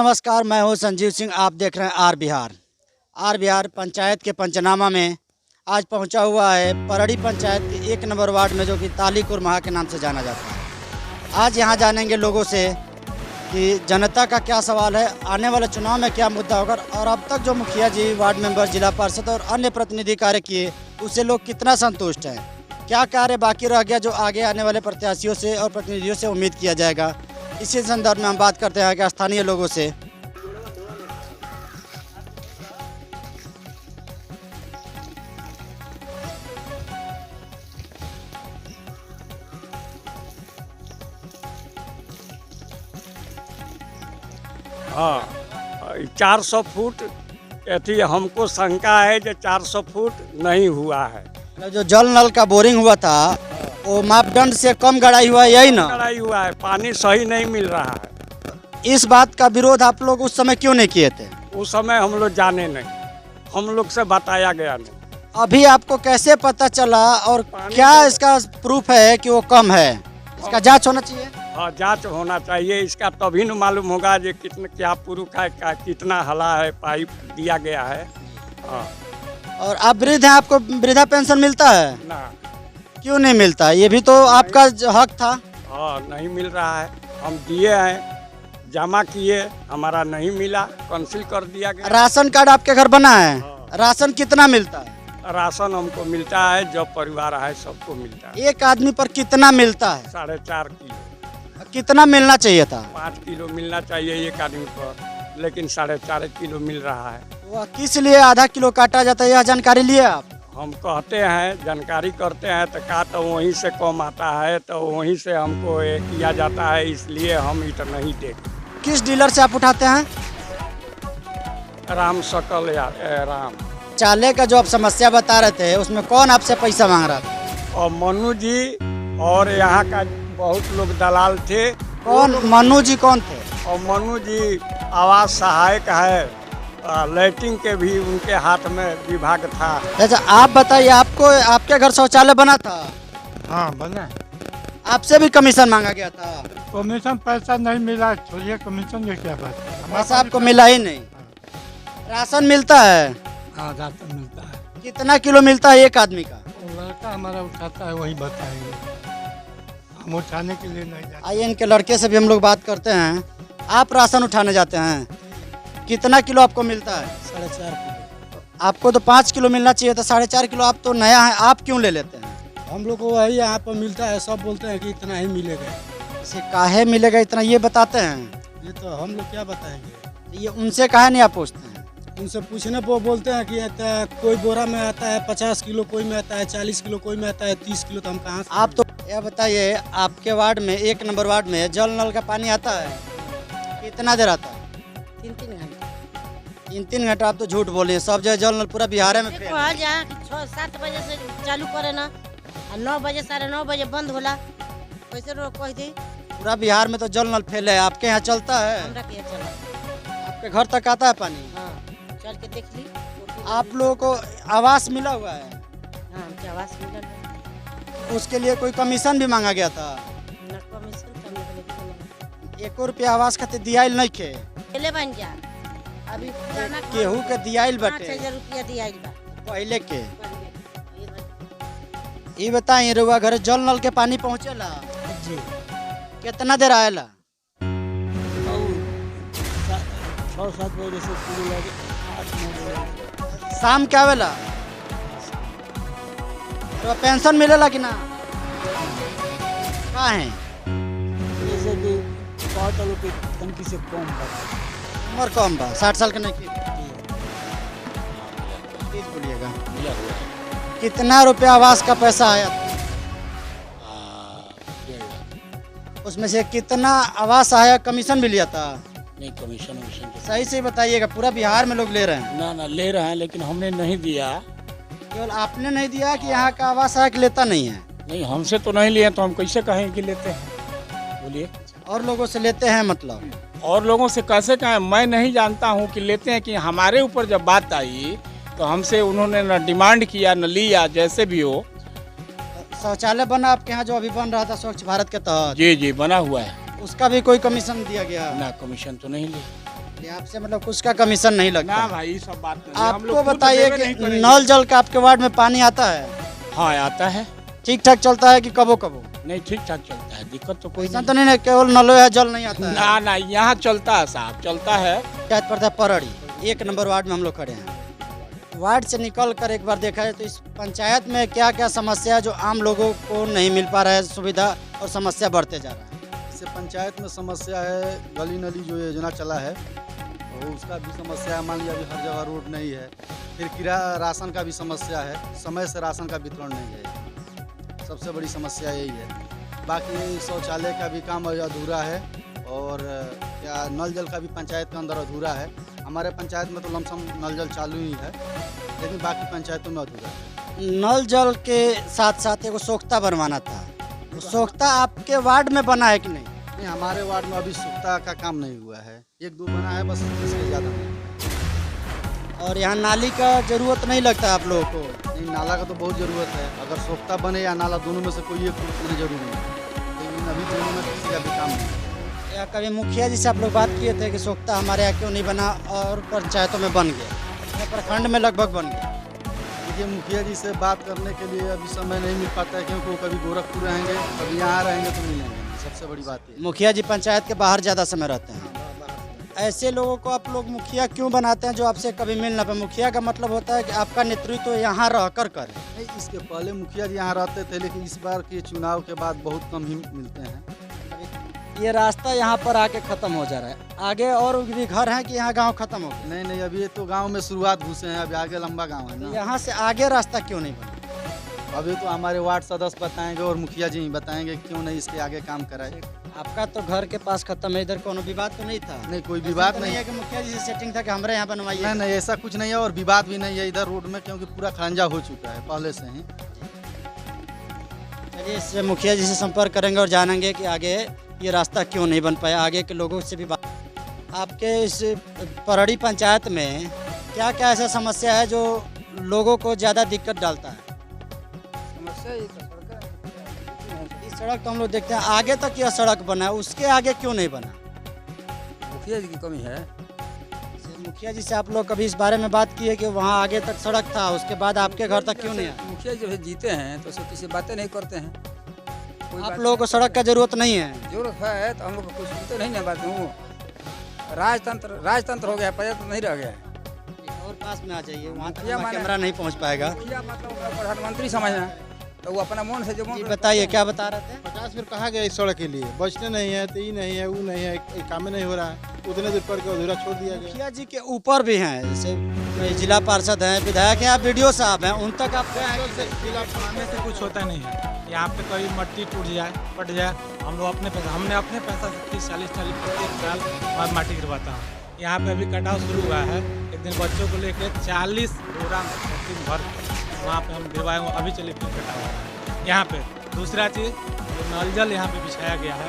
नमस्कार, मैं हूं संजीव सिंह। आप देख रहे हैं आर बिहार पंचायत के पंचनामा में आज पहुंचा हुआ है परड़ी पंचायत के 1 नंबर वार्ड में, जो कि तालीकुर महा के नाम से जाना जाता है। आज यहां जानेंगे लोगों से कि जनता का क्या सवाल है, आने वाले चुनाव में क्या मुद्दा होगा, और अब तक जो मुखिया जी, वार्ड मेंबर, जिला पार्षद और अन्य प्रतिनिधि कार्य किए, उससे लोग कितना संतुष्ट हैं, क्या कार्य बाकी रह गया जो आगे आने वाले प्रत्याशियों से और प्रतिनिधियों से उम्मीद किया जाएगा। इसी संदर्भ में हम बात करते हैं कि स्थानीय लोगों से। हाँ, 400 फुट अथी हमको शंका है जो 400 फुट नहीं हुआ है। जो जल नल का बोरिंग हुआ था वो मापदंड से कम गड़ाई हुआ है, यही ना? गड़ाई हुआ है, पानी सही नहीं मिल रहा है। इस बात का विरोध आप लोग उस समय क्यों नहीं किए थे? उस समय हम लोग जाने नहीं, हम लोग से बताया गया नहीं। अभी आपको कैसे पता चला और क्या इसका प्रूफ है कि वो कम है? इसका जांच होना चाहिए। हाँ, जांच होना चाहिए इसका, तभी न मालूम होगा जो कितना क्या प्रूफ है, कितना हला है, पाइप दिया गया है। हाँ। और आप वृद्ध हैं, आपको वृद्धा पेंशन मिलता है? ना। क्यों नहीं मिलता? ये भी तो आपका हक था। हाँ, नहीं मिल रहा है। हम दिए हैं, जमा किए, हमारा नहीं मिला, कैंसिल कर दिया गया। राशन कार्ड आपके घर बना है? हाँ। राशन कितना मिलता है? राशन हमको मिलता है, जो परिवार है सबको मिलता है। एक आदमी पर कितना मिलता है? 4.5 किलो। कितना मिलना चाहिए था? 5 किलो मिलना चाहिए एक आदमी पर, लेकिन 4.5 किलो मिल रहा है। वह किस लिए आधा किलो काटा जाता है, यह जानकारी लिए आप? हम कहते हैं, जानकारी करते हैं तो का तो वहीं से कम आता है, तो वहीं से हमको ये किया जाता है, इसलिए हम इतना नहीं देते। किस डीलर से आप उठाते हैं? राम सकल या राम। चाले का जो आप समस्या बता रहे थे, उसमें कौन आपसे पैसा मांग रहा था? और मनु जी और यहाँ का बहुत लोग दलाल थे। कौन मनु जी कौन थे? और मनु जी आवास सहायक है, लाइटिंग के भी उनके हाथ में विभाग था। अच्छा, आप बताइए, आपको आपके घर शौचालय बना था? हाँ बना। आपसे भी कमीशन मांगा गया था? कमीशन पैसा नहीं मिला, छोड़िए कमीशन की क्या बात है। पैसा आपको मिला ही नहीं। राशन मिलता है? हाँ, राशन मिलता है। कितना किलो मिलता है एक आदमी का? वो लड़का हमारा उठाता है, वही बताएंगे, हम उठाने के लिए नहीं जाते। आइए, इनके लड़के से भी हम लोग बात करते हैं। आप राशन उठाने जाते हैं, कितना किलो आपको मिलता है? 4.5 किलो। आपको तो 5 किलो मिलना चाहिए था, 4.5 किलो। आप तो नया है, आप क्यों ले लेते हैं? हम लोग को वही यहाँ पर मिलता है, सब बोलते हैं कि इतना ही मिलेगा। इसे काहे मिलेगा इतना, ये बताते हैं? ये तो हम लोग क्या बताएंगे। ये उनसे काहे नहीं आप पूछते हैं? उनसे पूछने पर बोलते हैं कि कोई बोरा में आता है 50 किलो, कोई में आता है 40 किलो, कोई में आता है 30 किलो। तो हम कहाँ से? आप तो यह बताइए, आपके वार्ड में 1 नंबर वार्ड में जल नल का पानी आता है? कितना देर आता है? 3-3 घंटे। 3-3 घंटा? आप तो झूठ बोले, सब जगह जल नल पूरा बिहार में फेल है। कहल जा कि 6-7 बजे से चालू करे ना, और 9 बजे 9:30 बजे बंद होला। कैसे रोक कह दी? पूरा बिहार में तो जल नल फेल है, आपके यहाँ चलता है? हमरा के चला। आपके घर तक आता है पानी? हाँ, चल के देख ली। आप लोगों को आवास मिला हुआ है? हाँ, हमके आवास मिलल है। उसके लिए कोई कमीशन भी मांगा गया था? ना कमीशन तो हम लोग के 1 रुपया आवास खातिर दियाइल नहीं खे? ले बन जा। अभी पुराना केहू के दियाइल बटे 5,000 रुपया दियाइल बा पहले के। ये बताइए, रुआ घर जल नल के पानी पहुँचेला? जी, कितना देर आएला? 6-7 बजे से शुरू लगे 8-9 बजे। शाम के आवेला? रुआ पेंशन मिलेला कि ना? कहाँ है? जैसे कि 5 रुपये टंकी से कम पड़ता उम्र कम बा, 60 साल के नहीं की? प्लीज बोलिएगा। कितना रुपया आवास का पैसा आया था? उसमें से कितना आवास आया, कमीशन भी लिया था? नहीं, कमीशन तो सही से बताइएगा, पूरा बिहार में लोग ले रहे हैं। ना ले रहे हैं, लेकिन हमने नहीं दिया। केवल आपने नहीं दिया कि यहाँ का आवास आया कि लेता नहीं है? नहीं, हमसे तो नहीं लिए, तो हम कैसे कहें कि लेते हैं? बोलिए। और लोगों से लेते हैं मतलब? और लोगों से कैसे कहें, मैं नहीं जानता हूँ कि लेते हैं। कि हमारे ऊपर जब बात आई तो हमसे उन्होंने न डिमांड किया न लिया, जैसे भी हो। शौचालय बना आपके यहाँ जो अभी बन रहा था स्वच्छ भारत के तहत? जी जी, बना हुआ है। उसका भी कोई कमीशन दिया गया? ना, कमीशन तो नहीं ली। आपसे मतलब कुछ का कमीशन नहीं लगता? ना भाई, सब बात नहीं। हम लोग आपको खुद बताइए देवे नहीं कि करेंगे। नल जल का आपके वार्ड में पानी आता है? हाँ आता है, ठीक ठाक चलता है कि कबो कबो? नहीं ठीक ठाक चलता है, दिक्कत तो कोई ऐसा नहीं। तो नहीं है केवल नलो है जल नहीं आता है? ना ना, यहाँ चलता है साहब, चलता है। पंचायत पड़ता है परड़ी, 1 नंबर वार्ड में हम लोग खड़े हैं। वार्ड से निकल कर एक बार देखा जाए तो इस पंचायत में क्या क्या समस्या है जो आम लोगों को नहीं मिल पा रहा है, सुविधा और समस्या बढ़ते जा रहा है? इससे पंचायत में समस्या है, गली नली जो योजना चला है और उसका भी समस्या है। मान लिया अभी हर जगह रोड नहीं है। फिर किराया राशन का भी समस्या है, समय से राशन का वितरण नहीं है, सबसे बड़ी समस्या यही है। बाकी शौचालय का भी काम अधूरा है और क्या नल जल का भी पंचायत के अंदर अधूरा है। हमारे पंचायत में तो लमसम नल जल चालू ही है, लेकिन बाकी पंचायतों में अधूरा है। नल जल के साथ साथ एक सोख्ता बनवाना था, वो सोख्ता आपके वार्ड में बना है कि नहीं? नहीं, हमारे वार्ड में अभी सुखता का काम नहीं हुआ है, 1-2 बना है बस, इससे ज़्यादा नहीं। और यहाँ नाली का जरूरत नहीं लगता आप लोगों को? नहीं, नाला का तो बहुत ज़रूरत है। अगर सोख्ता बने या नाला, दोनों में से कोई एक नहीं जरूरी है, लेकिन अभी दोनों में किसी का भी काम नहीं है। या कभी मुखिया जी से आप लोग बात किए थे कि सोख्ता हमारे यहाँ क्यों नहीं बना और पंचायतों में बन गया, प्रखंड में लगभग बन गया? देखिए, मुखिया जी से बात करने के लिए अभी समय नहीं मिल पाता है, क्योंकि वो कभी गोरखपुर रहेंगे, कभी यहाँ रहेंगे तो मिलेंगे। सबसे बड़ी बात है मुखिया जी पंचायत के बाहर ज़्यादा समय रहते हैं। ऐसे लोगों को आप लोग मुखिया क्यों बनाते हैं जो आपसे कभी मिल ना पाए? मुखिया का मतलब होता है कि आपका नेतृत्व तो यहाँ रह कर करें। नहीं, इसके पहले मुखिया जी यहाँ रहते थे, लेकिन इस बार के चुनाव के बाद बहुत कम ही मिलते हैं। ये रास्ता यहाँ पर आके ख़त्म हो जा रहा है, आगे और भी घर हैं कि यहाँ गांव ख़त्म हो गया? नहीं नहीं, अभी ये तो गांव में शुरुआत घुसे हैं, अभी आगे लंबा गांव है ना। यहाँ से आगे रास्ता क्यों नहीं बना? अभी तो हमारे वार्ड सदस्य बताएंगे और मुखिया जी ही बताएंगे क्यों नहीं इसके आगे काम कराए। आपका तो घर के पास खत्म है, इधर कोनो विवाद तो नहीं था? नहीं, कोई ऐसा विवाद तो नहीं है कि मुखिया जी से सेटिंग था कि हमारे यहाँ बनवाइए? नहीं नहीं, ऐसा कुछ नहीं है और विवाद भी नहीं है इधर रोड में, क्योंकि पूरा खरंजा हो चुका है पहले से ही। चलिए, इससे मुखिया जी से संपर्क करेंगे और जानेंगे कि आगे ये रास्ता क्यों नहीं बन पाया। आगे के लोगों से भी बात। आपके इस परड़ी पंचायत में क्या क्या ऐसा समस्या है जो लोगों को ज़्यादा दिक्कत डालता है? समस्या ये तो सड़क इस सड़क तो हम लोग देखते हैं आगे तक यह सड़क बना है, उसके आगे क्यों नहीं बना? मुखिया जी की कमी है। मुखिया जी से आप लोग कभी इस बारे में बात की है कि वहाँ आगे तक सड़क था, उसके बाद आपके घर तक क्यों नहीं आया? मुखिया जी जब जीते हैं तो किसी बातें नहीं करते हैं। कोई आप बात लोगों को सड़क का जरूरत नहीं है? जरूरत है तो हम लोग को कुछ सुनते नहीं ना बात। वो राजतंत्र हो गया, पंचायत नहीं रह गया है। और पास में आ जाइए, वहाँ तक मुखिया हमारा माने- कैमरा नहीं पहुँच पाएगा। मुखिया मतलब ओकरा प्रधानमंत्री समझना, तो वो अपना मन से जो जी बताइए, क्या बता रहे थे? 50 फिर कहा गया इस सड़क के लिए, बचने नहीं है, तो ये नहीं है, वो नहीं है, एक काम नहीं हो रहा है, उतने दूर पर के अधूरा छोड़ दिया गया। मुखिया जी के ऊपर भी हैं, जैसे जिला पार्षद हैं, विधायक हैं, आप वीडियो साहब हैं, उन तक आप जिला बनाने से कुछ होता नहीं है। यहाँ पे कभी मट्टी टूट जाए, फट जाए, हम लोग हमने अपने पैसा से 30-40 प्रत्येक साल और माटी गिरवाता हूँ। यहाँ पे अभी कटाव शुरू हुआ है, एक दिन बच्चों को लेके 40 बोरा दिन भर वहाँ पे हम गिरवाए, अभी चले फिर कटा हुआ है यहाँ पे। दूसरा चीज़, जो नल जल यहाँ पे बिछाया गया है,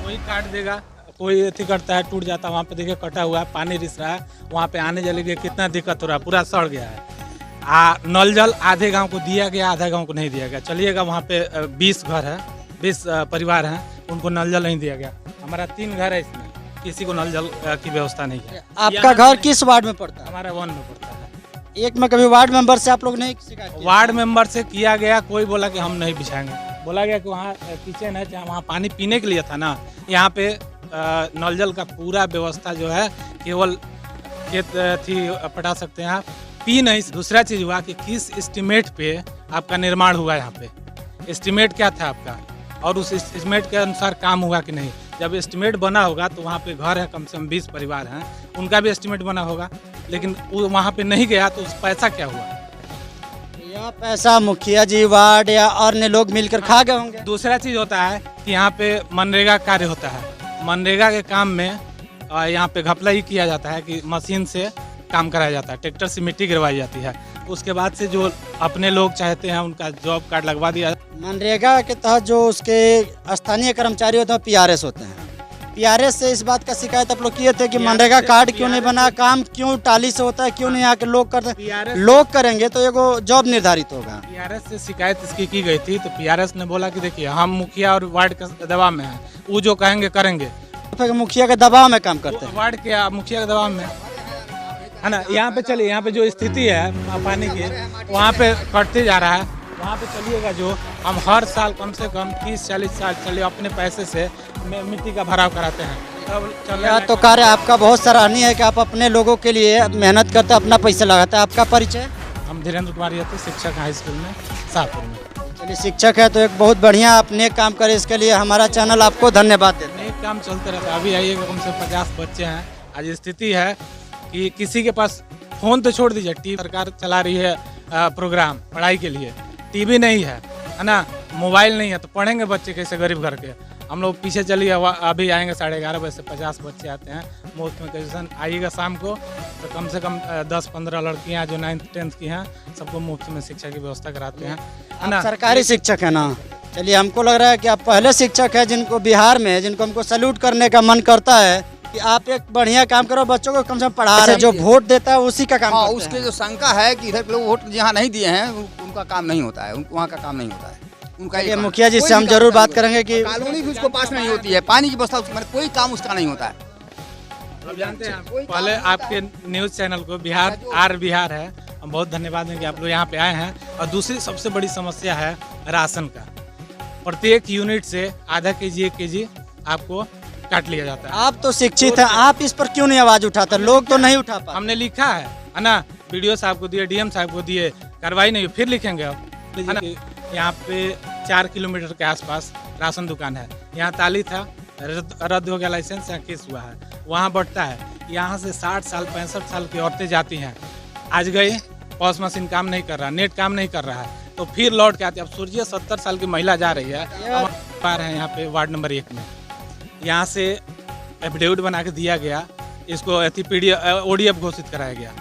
कोई काट देगा, कोई अथी करता है, टूट जाता है, वहाँ पे देखिए कटा हुआ है, पानी रिस रहा है, वहाँ पे आने जाने के कितना दिक्कत हो रहा है, पूरा सड़ गया है। नल जल आधे गांव को दिया गया, आधा गांव को नहीं दिया गया। चलिएगा, वहाँ पे 20 घर है, 20 परिवार हैं, उनको नल जल नहीं दिया गया। हमारा 3 घर है, इसमें किसी को नल जल की व्यवस्था नहीं है। आपका घर किस वार्ड में पड़ता है? हमारा 1 में पड़ता है। एक में कभी वार्ड मेंबर से आप लोग नहीं शिकायत किए? वार्ड मेंबर से किया गया, कोई बोला कि हम नहीं बिछाएंगे। बोला गया कि वहाँ किचन है, जहाँ वहाँ पानी पीने के लिए था ना, यहाँ पे नल जल का पूरा व्यवस्था जो है केवल खेत थी पटा सकते हैं आप, पी नहीं। दूसरा चीज़ हुआ कि किस एस्टीमेट पे आपका निर्माण हुआ, यहाँ पे एस्टीमेट क्या था आपका, और उस एस्टीमेट के अनुसार काम हुआ कि नहीं। जब एस्टीमेट बना होगा तो वहाँ पे घर है, कम से कम 20 परिवार हैं, उनका भी एस्टीमेट बना होगा, लेकिन वो वहाँ पे नहीं गया, तो उस पैसा क्या हुआ? यह पैसा मुखिया जी, वार्ड या अन्य लोग मिलकर खा गए होंगे। दूसरा चीज़ होता है कि यहाँ पे मनरेगा कार्य होता है। मनरेगा के काम में यहाँ पे घपला ही किया जाता है कि मशीन से काम कराया जाता है, ट्रैक्टर से मिट्टी गिरवाई जाती है, उसके बाद से जो अपने लोग चाहते हैं उनका जॉब कार्ड लगवा दिया। मनरेगा के तहत जो उसके स्थानीय कर्मचारी होते हैं PRS होते हैं, PRS से इस बात का शिकायत आप लोग किए थे कि मनरेगा कार्ड क्यों नहीं बना, काम क्यों टाली से होता है, क्यों नहीं आके लोग करते हैं? लोग करेंगे तो एगो जॉब निर्धारित होगा। PRS से शिकायत इसकी की गई थी, तो PRS ने बोला कि देखिए, हम मुखिया और वार्ड के दबाव में हैं, वो जो कहेंगे करेंगे। फिर मुखिया के दबाव में काम करते हैं। वार्ड के मुखिया के दबाव में है ना। यहाँ पे चलिए, यहाँ पे जो स्थिति है पानी की, वहाँ पे कटते जा रहा है। वहाँ पे चलिएगा जो हम हर साल कम से कम 30-40 साल चलिए अपने पैसे से मिट्टी का भराव कराते हैं। यह तो कार्य आपका बहुत सराहनीय है कि आप अपने लोगों के लिए मेहनत करते हैं, अपना पैसा लगाते हैं। आपका परिचय? हम धीरेन्द्र कुमार यादव, शिक्षक हाई स्कूल में शाहपुर में। चलिए, शिक्षक है तो एक बहुत बढ़िया आप नेक काम करें, इसके लिए हमारा चैनल आपको धन्यवाद देता है। नेक काम चलते रहता है। अभी आइएगा, कम से 50 बच्चे हैं। आज स्थिति है कि किसी के पास फ़ोन तो छोड़ दीजिए, टीवी सरकार चला रही है प्रोग्राम पढ़ाई के लिए, टीवी नहीं है ना, मोबाइल नहीं है, तो पढ़ेंगे बच्चे कैसे? गरीब घर के हम लोग पीछे चलिए। अभी आएंगे 11:30 बजे से 50 बच्चे आते हैं मुफ्त में एजुकेशन। आइएगा शाम को तो कम से कम 10-15 लड़कियां जो 9th-10th की हैं, सबको मुफ्त में शिक्षा की व्यवस्था कराते हैं, है ना। सरकारी शिक्षक है ना। चलिए, हमको लग रहा है कि आप पहले शिक्षक हैं जिनको बिहार में, जिनको हमको सैल्यूट करने का मन करता है कि आप एक बढ़िया काम करो, बच्चों को कम से कम पढ़ा रहे हैं। जो वोट देता है उसी का काम करते हैं। उसके जो शंका है कि इधर के लोग वोट जहाँ नहीं दिए हैं उनका काम नहीं होता है, वहाँ का काम नहीं होता है उनका। ये मुखिया जी से हम जरूर बात करेंगे कि कॉलोनी भी उसको पास नहीं होती है, पानी की व्यवस्था उसमें कोई काम उसका नहीं होता है। अब जानते हैं पहले आपके न्यूज़ चैनल को बिहार आर बिहार है, हम बहुत धन्यवाद देंगे आप लोग यहाँ पे आए हैं। और दूसरी सबसे बड़ी समस्या है राशन का। प्रत्येक यूनिट से आधा केजी 1 केजी आपको काट लिया जाता है। आप तो शिक्षित हैं, आप इस पर क्यों नहीं आवाज उठाते? लोग तो नहीं उठा पाते। हमने लिखा है ना, वीडियो साहब को दिए, डीएम साहब को दिए, कार्रवाई नहीं, फिर लिखेंगे अब, है ना। यहाँ पे 4 किलोमीटर के आसपास राशन दुकान है। यहाँ ताली था, रद्द हो गया लाइसेंस, यहाँ केस हुआ है। वहाँ बढ़ता है, यहाँ से 60 साल 65 साल की औरतें जाती हैं। आज गई, पॉस मशीन काम नहीं कर रहा, नेट काम नहीं कर रहा है, तो फिर लौट के आती है। अब सोचिए 70 साल की महिला जा रही है। पार है यहाँ पे वार्ड नंबर 1 में, यहाँ से एफिडेविट बना के दिया गया, इसको ODF घोषित कराया गया।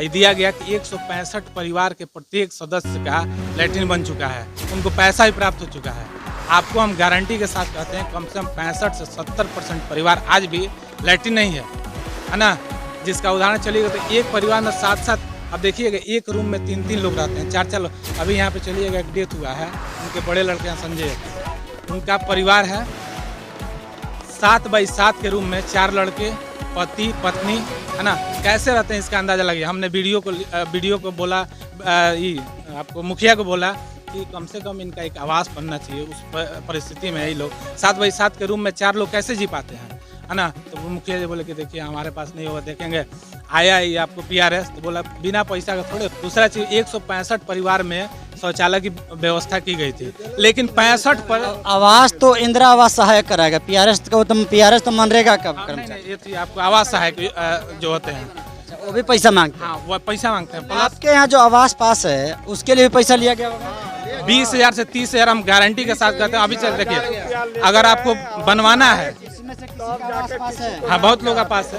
दिया गया कि 165 परिवार के प्रत्येक सदस्य का लैट्रिन बन चुका है, उनको पैसा भी प्राप्त हो चुका है। आपको हम गारंटी के साथ कहते हैं कम से कम 65 से 70% परिवार आज भी लैट्रिन नहीं है ना। जिसका उदाहरण चलिएगा तो एक परिवार में 7-7, अब देखिएगा एक रूम में 3-3 लोग रहते हैं, 4-4 लोग। अभी यहाँ पे चलिएगा एक डेथ हुआ है, उनके बड़े लड़के हैं संजय, उनका परिवार है 7 बाई 7 के रूम में 4 लड़के, पति पत्नी, है ना। कैसे रहते हैं इसका अंदाजा लगे। हमने वीडियो को बोला, आपको मुखिया को बोला कि कम से कम इनका एक आवास बनना चाहिए। उस परिस्थिति में यही लोग 7 बाई 7 के रूम में 4 लोग कैसे जी पाते हैं, है ना। तो वो मुखिया जी बोले कि देखिए हमारे पास नहीं होगा, देखेंगे। आया ये आपको PRS, तो बोला बिना पैसा का थोड़े। दूसरा चीज़ 165 परिवार में शौचालय की व्यवस्था की गई थी, लेकिन 65 पर आवास तो इंदिरा आवास सहायक कराएगा। PRS तो मनरेगा का कर्मचारी। ये थी आपको आवास सहायक जो होते हैं, वो भी पैसा मांगते हैं। हाँ, वो पैसा मांगते हैं। आपके यहाँ जो आवास पास है उसके लिए भी पैसा लिया गया होगा? 20,000 से 30,000 हम गारंटी के साथ कहते हैं। अभी चल देखिए, अगर आपको बनवाना है, हाँ बहुत लोगों का पास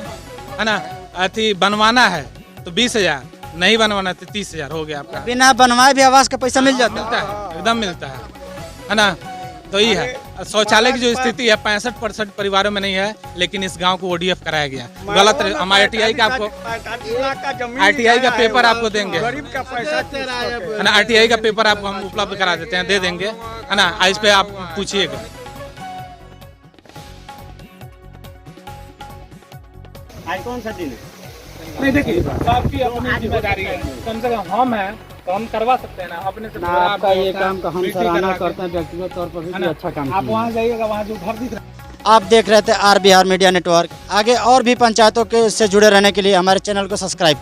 है ना, अति बनवाना है तो 20,000, नहीं बनवाना तो 30,000 हो गया आपका। बिना बनवाए भी आवास का पैसा मिल जाता है, एकदम मिलता है ना। तो ये है शौचालय की जो स्थिति है 65% परिवारों में नहीं है, लेकिन इस गांव को ODF कराया गया। गलत हम RTI का आपको RTI का पेपर आपको देंगे, है ना। RTI का पेपर आपको हम उपलब्ध करा देते हैं, दे देंगे, है ना। इस पे आप पूछिएगा। आज कौन सा दिन है? नहीं देखिए, आपकी अपनी जिम्मेदारी है। कम से कम हम हैं तो हम करवा सकते हैं ना अपने से। आपका ये काम का हम सराहना करते हैं व्यक्तिगत तौर पर भी, अच्छा काम। आप वहाँ जाइएगा, वहाँ जो घर दिख रहा है। आप देख रहे थे आर बिहार मीडिया नेटवर्क। आगे और भी पंचायतों के से जुड़े रहने के लिए हमारे चैनल को सब्सक्राइब